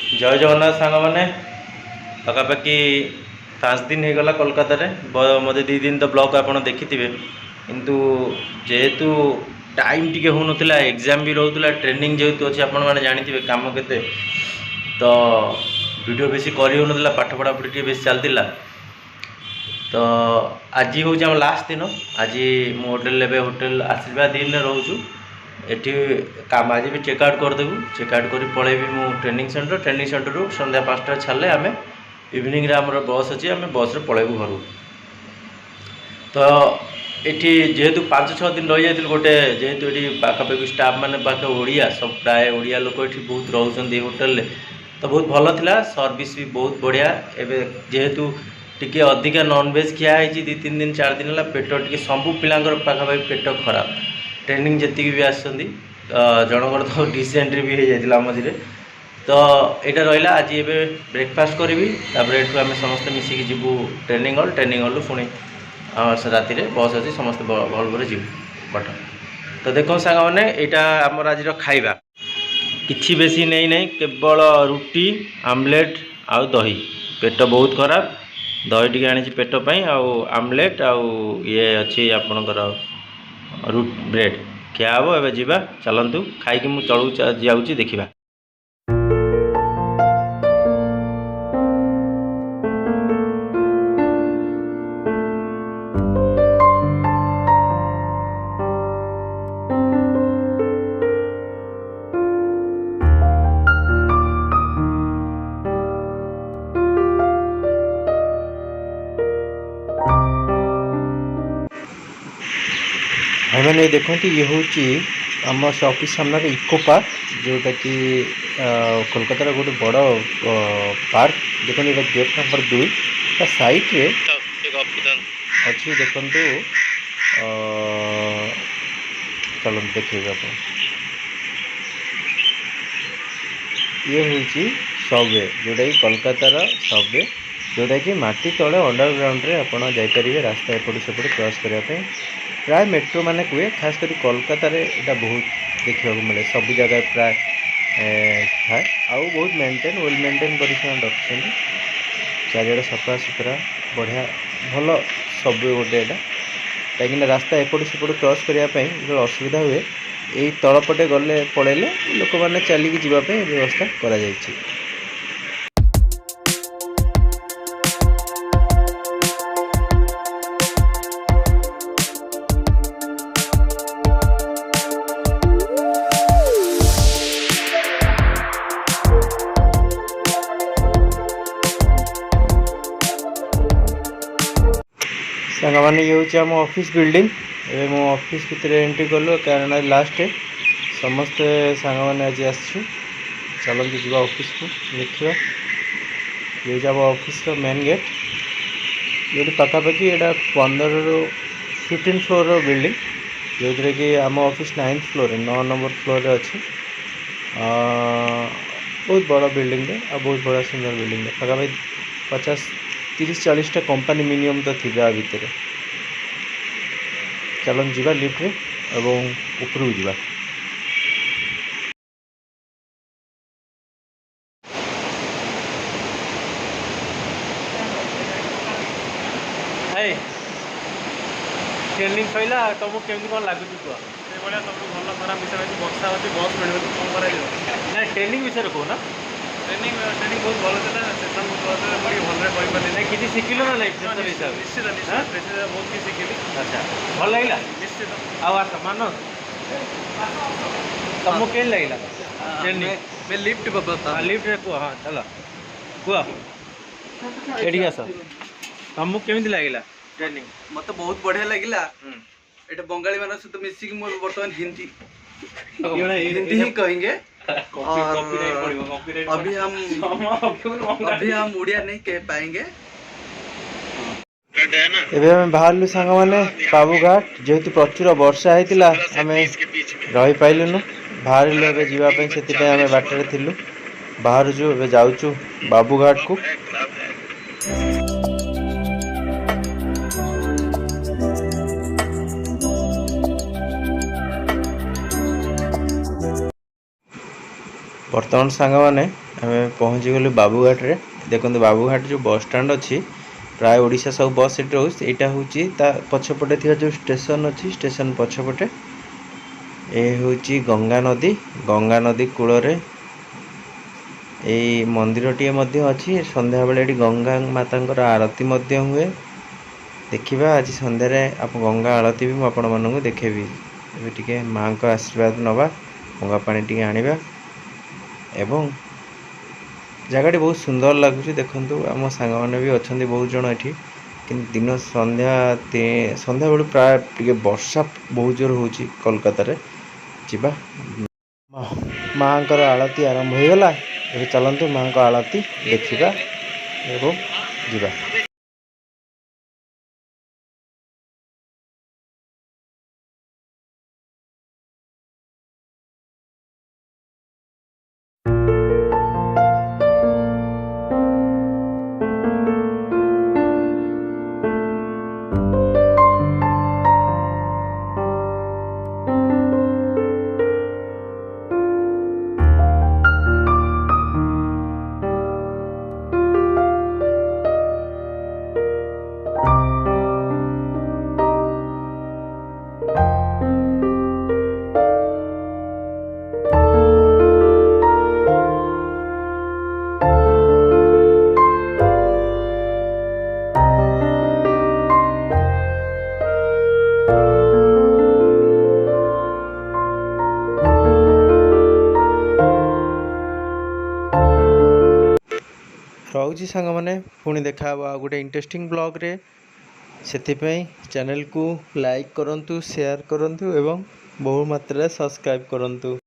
जय जगन्नाथ सांग मैंने पखापाखि 5 दिन हो गला कोलकाता मत 2 दिन तो ब्लॉग आप देखि थे किंतु जेहेतु टाइम टी हो नाला एग्जाम भी रोला ट्रेनिंग जेहेतु अच्छे आपण मैंने जानी कम के तो वीडियो बेसी कर हो पाठ पढ़ापढ़ी टे बेस चलता तो आज हूँ आम लास्ट दिन आज मु होटेल आशीर्वाद दिन रोचु एटी काम आज भी चेकआउट करदेबू चेकआउट कर पलैबी मु ट्रेनिंग सेंटर रू संध्या 5टा छाड़े आम इवनिंग रे आमर बस अच्छी आम बस रे पलैबू घर तो ये जेहेतु 5-6 दिन रही जाती गोटे जेहेतु ये पाखापाखि स्टाफ मैंने पाखे ओडिया सब प्राय ओडिया लोक ये बहुत रोच होटेल तो बहुत भल था सर्विस भी बहुत बढ़िया एवं जेहेतु टिके अधिका नॉनवेज खिया है 2-3 दिन 4 दिन है पेट टी सबू पिलांकर पाखापाखि पेट खराब ट्रेनिंग जी भी आसती जनकर तो डिसेंट्री भी हो जाता मझे तो यहाँ रहा आज ये ब्रेकफास्ट करी ये आम समस्त मिसिकी जीवु ट्रेनिंग हल पुणी राति बस अच्छी समस्त भल भर जीव बट तो देख सांग मैंने यहाँ आमर आज खाइबा किसी बेसी नहीं केवल रुटी आमलेट आउ दही पेट बहुत खराब दही टी आनी पेटपाई आमलेट आउ ये अच्छी आपणकर रूट ब्रेड क्या हम एवं जावा चलतु खाई मुझे चलू जाऊँगी देखा भाई मैंने देखो ये हूँ आम ऑफिस सामने इको पार्क जोटा कि कोलकातार गोटे बड़ पार्क देखो ये गेट नंबर 2 ता साइड रे अच्छी देखु चलो देखिए आप ये हूँ सबवे जोटा कि कोलकातार सबवे जोटा कि माटी तले अंडरग्राउंड रे आपण जापर रास्ता एपट सेपट क्रॉस करने प्राय मेट्रो माने हुए खास कर कोलकाता यहाँ बहुत देखा मिले सब जगह प्राय थाए आउ बहुत मेंटेन वेल मेंटेन कर रखते चारिड़े सफा सुतरा बढ़िया भल सब गोटे यहाँ कहीं रास्ता एपट सेपट क्रॉस करने जो असुविधा हुए यही तलपटे गले पड़े लोक मैंने चलिकी जावाई व्यवस्था करा सांग मैंने ये हूँ आम ऑफिस बिल्डिंग ए मो ऑफिस भितर एंट्री कलु कारण लास्ट समस्ते सांग मैंने आज आसलु चलते जा ऑफिस को देखा ये आम ऑफिस मेन गेट ये पखापाखि यहाँ 15 ରୁ 15 फ्लोर बिल्डिंग जो थे कि आम office 9th floor 9 number floor अच्छी बहुत बड़ा बिल्डिंग आ बहुत बड़ा सुंदर बिल्डिंग पखापाखि 50-30-40टा कंपनी मिनिमम तो थी भितर चलन जीवा लिफ्ट रे एवं उपरू जीवा ट्रेनिंग सैला तुमको केमती कौन लगुच कह सब भल खराब विषय अच्छी बर्षा अच्छी बस मिल कौन कर ट्रेनिंग विषय कह ना ट्रेनिंग बहुत भल था सेसन बहुत भल भलरे नहीं किसी शिखिल ना नहीं निश्चित निश्चित बहुत किसी शिखिली अच्छा भल लगे निश्चित आस मान तुमको के लगे ट्रेनिंग मैं लिफ्ट लिफ्ट रे कह हाँ चल कह ये आस तुमको केमी लगे ट्रेनिंग मत बहुत बढ़िया लगे ये बंगाली मान सहित मिसिक बर्तमान हिंदी हिंदी ही कहेंगे अभी हम उड़िया नहीं कह पाएंगे एबे हम बाहर सांग मैंने बाबूघाट जेहेतु प्रचुर वर्षा होता आम रही पाइलुनु बाहर जावाई से बाटर थिलु बाहर जाऊँ बाबूघाट को बर्तमान सांग मैंने आम पहुँचीगलु बाबूघाट रे। देखो बाबूघाट जो बस स्टाण्ड अच्छी प्राय ओडिशा सब बस सेठी रोज यहाँ हूँ पछपटे थी जो स्टेशन अच्छी स्टेशन पछपटे ये हूँ गंगा नदी कूल यही मंदिर टी अच्छी संध्या बेले गंगा माता आरती हुए देखा आज संध्यारे आप गंगा आरती भी मुझे आपण देखेबी टे माँ का आशीर्वाद नवा गंगा पानी टी आनिबा एवं जगह बहुत सुंदर लगुच देखु आम सांग मैंने भी अच्छा बहुत जन ये कि दिन संध्या बेलू प्राय टे वर्षा बहुत जोर हो कोलकाता जीवा माँ का आलती आरंभ हो गला। चलते माँ का आलती देखा एवं जीवा। रोची सांग मैंने पुणी देखा गोटे इंटरेस्टिंग ब्लॉग रे से चैनल को लाइक करंतु शेयर करंतु एवं बहु मात्रा सब्सक्राइब करंतु।